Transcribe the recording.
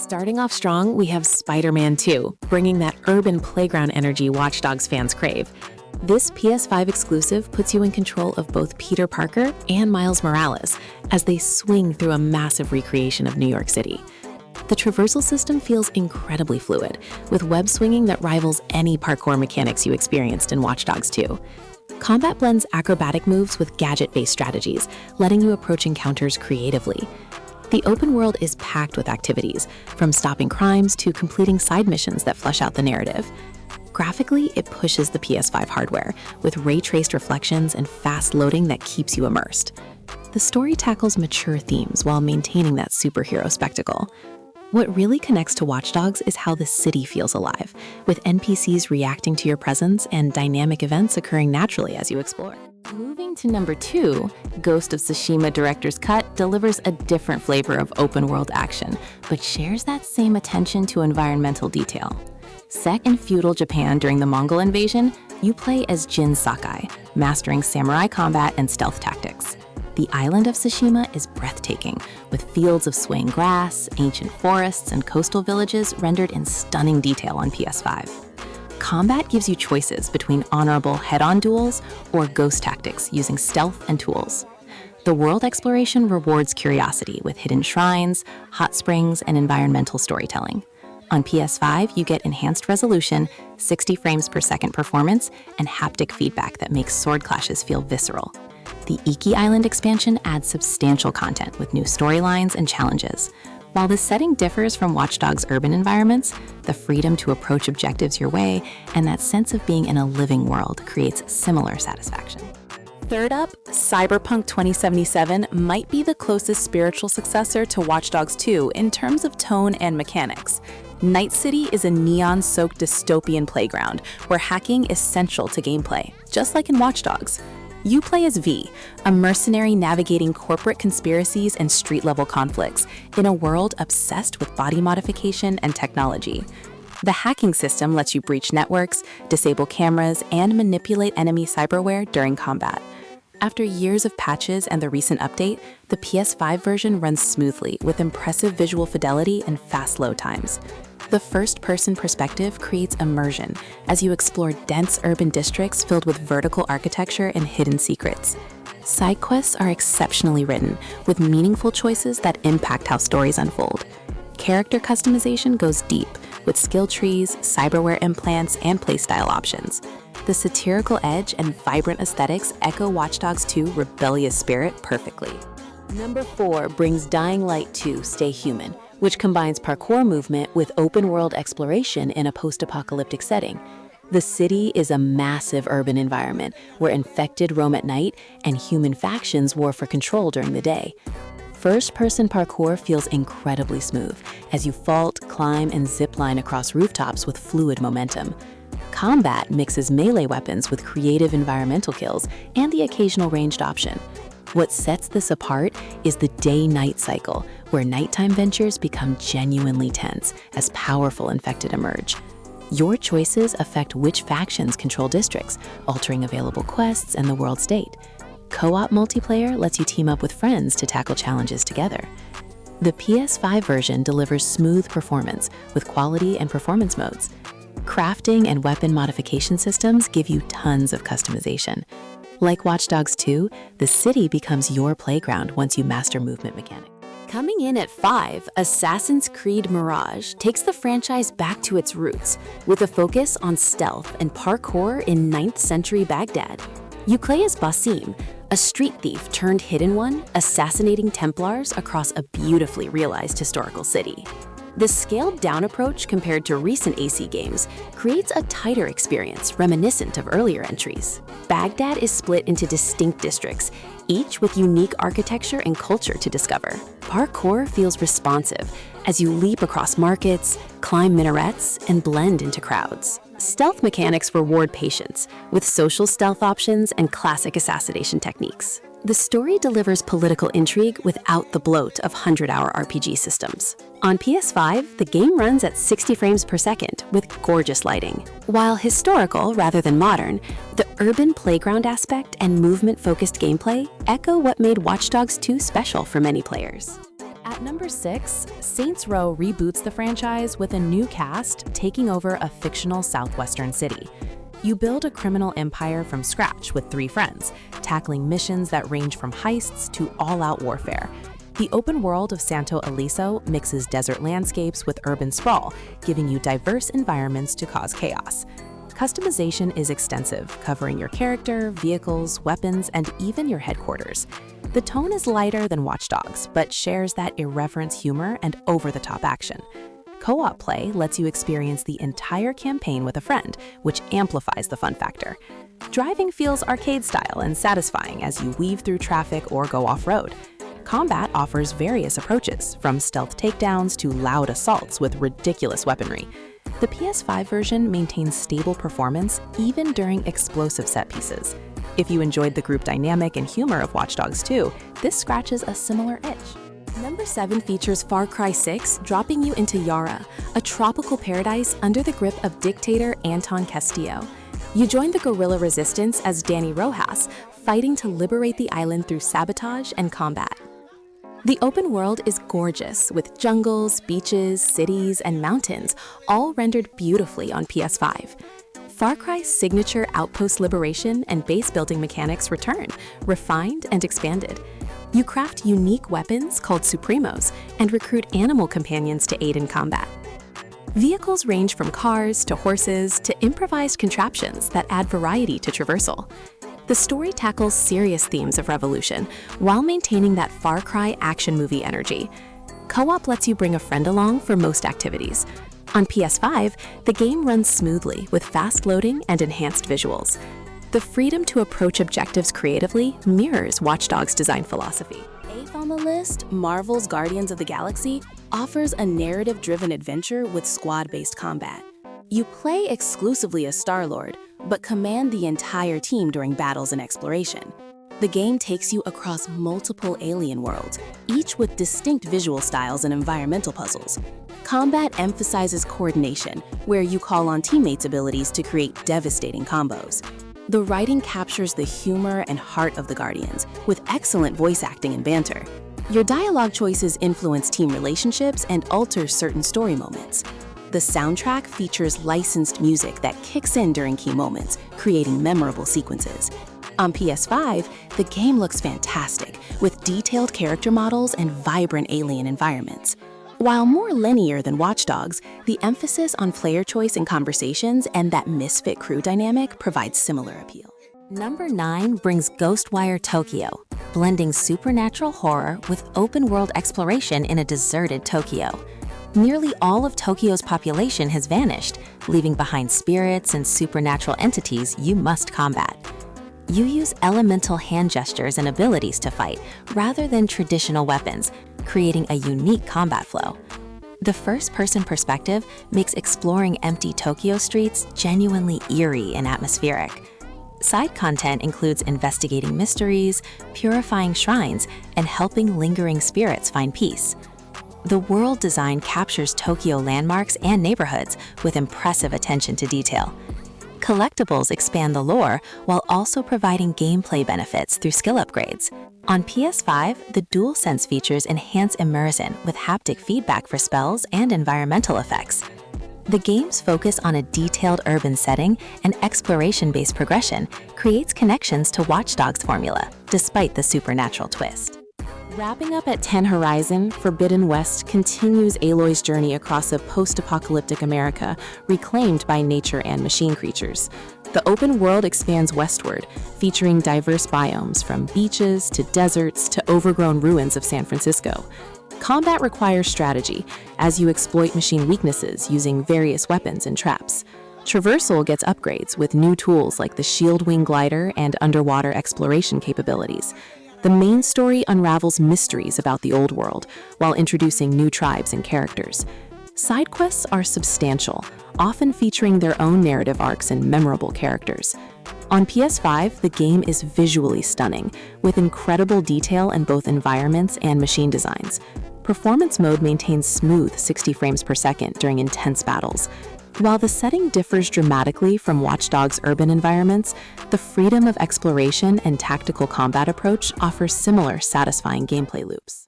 Starting off strong, we have Spider-Man 2, bringing that urban playground energy Watch Dogs fans crave. This PS5 exclusive puts you in control of both Peter Parker and Miles Morales as they swing through a massive recreation of New York City. The traversal system feels incredibly fluid, with web swinging that rivals any parkour mechanics you experienced in Watch Dogs 2. Combat blends acrobatic moves with gadget-based strategies, letting you approach encounters creatively. The open world is packed with activities, from stopping crimes to completing side missions that flesh out the narrative. Graphically, it pushes the PS5 hardware, with ray-traced reflections and fast loading that keeps you immersed. The story tackles mature themes while maintaining that superhero spectacle. What really connects to Watch Dogs is how the city feels alive, with NPCs reacting to your presence and dynamic events occurring naturally as you explore. Moving to number 2, Ghost of Tsushima Director's Cut delivers a different flavor of open-world action, but shares that same attention to environmental detail. Set in feudal Japan during the Mongol invasion, you play as Jin Sakai, mastering samurai combat and stealth tactics. The island of Tsushima is breathtaking, with fields of swaying grass, ancient forests, and coastal villages rendered in stunning detail on PS5. Combat gives you choices between honorable head-on duels or ghost tactics using stealth and tools. The world exploration rewards curiosity with hidden shrines, hot springs, and environmental storytelling. On PS5, you get enhanced resolution, 60 frames per second performance, and haptic feedback that makes sword clashes feel visceral. The Iki Island expansion adds substantial content with new storylines and challenges. While the setting differs from Watch Dogs' urban environments, the freedom to approach objectives your way and that sense of being in a living world creates similar satisfaction. Third up, Cyberpunk 2077 might be the closest spiritual successor to Watch Dogs 2 in terms of tone and mechanics. Night City is a neon-soaked dystopian playground where hacking is central to gameplay, just like in Watch Dogs. You play as V, a mercenary navigating corporate conspiracies and street-level conflicts in a world obsessed with body modification and technology. The hacking system lets you breach networks, disable cameras, and manipulate enemy cyberware during combat. After years of patches and the recent update, the PS5 version runs smoothly with impressive visual fidelity and fast load times. The first-person perspective creates immersion as you explore dense urban districts filled with vertical architecture and hidden secrets. Side quests are exceptionally written, with meaningful choices that impact how stories unfold. Character customization goes deep, with skill trees, cyberware implants, and playstyle options. The satirical edge and vibrant aesthetics echo Watch Dogs 2's rebellious spirit perfectly. Number 4 brings Dying Light 2: Stay Human, which combines parkour movement with open-world exploration in a post-apocalyptic setting. The city is a massive urban environment where infected roam at night and human factions war for control during the day. First-person parkour feels incredibly smooth as you vault, climb, and zipline across rooftops with fluid momentum. Combat mixes melee weapons with creative environmental kills and the occasional ranged option. What sets this apart is the day-night cycle, where nighttime ventures become genuinely tense as powerful infected emerge. Your choices affect which factions control districts, altering available quests and the world state. Co-op multiplayer lets you team up with friends to tackle challenges together. The PS5 version delivers smooth performance with quality and performance modes. Crafting and weapon modification systems give you tons of customization. Like Watch Dogs 2, the city becomes your playground once you master movement mechanics. Coming in at 5, Assassin's Creed Mirage takes the franchise back to its roots, with a focus on stealth and parkour in 9th century Baghdad. You play as Basim, a street thief turned hidden one, assassinating Templars across a beautifully realized historical city. The scaled-down approach compared to recent AC games creates a tighter experience reminiscent of earlier entries. Baghdad is split into distinct districts, each with unique architecture and culture to discover. Parkour feels responsive as you leap across markets, climb minarets, and blend into crowds. Stealth mechanics reward patience, with social stealth options and classic assassination techniques. The story delivers political intrigue without the bloat of 100-hour RPG systems. On PS5, the game runs at 60 frames per second with gorgeous lighting. While historical rather than modern, the urban playground aspect and movement-focused gameplay echo what made Watch Dogs 2 special for many players. At At number 6, Saints Row reboots the franchise with a new cast taking over a fictional southwestern city. You build a criminal empire from scratch with 3 friends, tackling missions that range from heists to all-out warfare. The open world of Santo Eliso mixes desert landscapes with urban sprawl, giving you diverse environments to cause chaos. Customization is extensive, covering your character, vehicles, weapons, and even your headquarters. The tone is lighter than Watch Dogs, but shares that irreverent humor and over-the-top action. Co-op play lets you experience the entire campaign with a friend, which amplifies the fun factor. Driving feels arcade-style and satisfying as you weave through traffic or go off-road. Combat offers various approaches, from stealth takedowns to loud assaults with ridiculous weaponry. The PS5 version maintains stable performance even during explosive set pieces. If you enjoyed the group dynamic and humor of Watch Dogs 2, this scratches a similar itch. Number 7 features Far Cry 6, dropping you into Yara, a tropical paradise under the grip of dictator Anton Castillo. You join the guerrilla resistance as Danny Rojas, fighting to liberate the island through sabotage and combat. The open world is gorgeous, with jungles, beaches, cities, and mountains, all rendered beautifully on PS5. Far Cry's signature outpost liberation and base building mechanics return, refined and expanded. You craft unique weapons called Supremos and recruit animal companions to aid in combat. Vehicles range from cars to horses to improvised contraptions that add variety to traversal. The story tackles serious themes of revolution while maintaining that Far Cry action movie energy. Co-op lets you bring a friend along for most activities. On PS5, the game runs smoothly with fast loading and enhanced visuals. The freedom to approach objectives creatively mirrors Watch Dogs' design philosophy. Eighth on the list, Marvel's Guardians of the Galaxy offers a narrative-driven adventure with squad-based combat. You play exclusively as Star-Lord, but command the entire team during battles and exploration. The game takes you across multiple alien worlds, each with distinct visual styles and environmental puzzles. Combat emphasizes coordination, where you call on teammates' abilities to create devastating combos. The writing captures the humor and heart of the Guardians, with excellent voice acting and banter. Your dialogue choices influence team relationships and alter certain story moments. The soundtrack features licensed music that kicks in during key moments, creating memorable sequences. On PS5, the game looks fantastic, with detailed character models and vibrant alien environments. While more linear than Watch Dogs, the emphasis on player choice and conversations and that misfit crew dynamic provides similar appeal. Number 9 brings Ghostwire Tokyo, blending supernatural horror with open-world exploration in a deserted Tokyo. Nearly all of Tokyo's population has vanished, leaving behind spirits and supernatural entities you must combat. You use elemental hand gestures and abilities to fight, rather than traditional weapons, creating a unique combat flow. The first-person perspective makes exploring empty Tokyo streets genuinely eerie and atmospheric. Side content includes investigating mysteries, purifying shrines, and helping lingering spirits find peace. The world design captures Tokyo landmarks and neighborhoods with impressive attention to detail. Collectibles expand the lore while also providing gameplay benefits through skill upgrades. On PS5, the DualSense features enhance immersion with haptic feedback for spells and environmental effects. The game's focus on a detailed urban setting and exploration-based progression creates connections to Watch Dogs' formula, despite the supernatural twist. Wrapping up at 10 Horizon, Forbidden West continues Aloy's journey across a post-apocalyptic America reclaimed by nature and machine creatures. The open world expands westward, featuring diverse biomes from beaches to deserts to overgrown ruins of San Francisco. Combat requires strategy, as you exploit machine weaknesses using various weapons and traps. Traversal gets upgrades with new tools like the Shield Wing Glider and underwater exploration capabilities. The main story unravels mysteries about the old world, while introducing new tribes and characters. Side quests are substantial, often featuring their own narrative arcs and memorable characters. On PS5, the game is visually stunning, with incredible detail in both environments and machine designs. Performance mode maintains smooth 60 frames per second during intense battles. While the setting differs dramatically from Watch Dogs' urban environments, the freedom of exploration and tactical combat approach offers similar satisfying gameplay loops.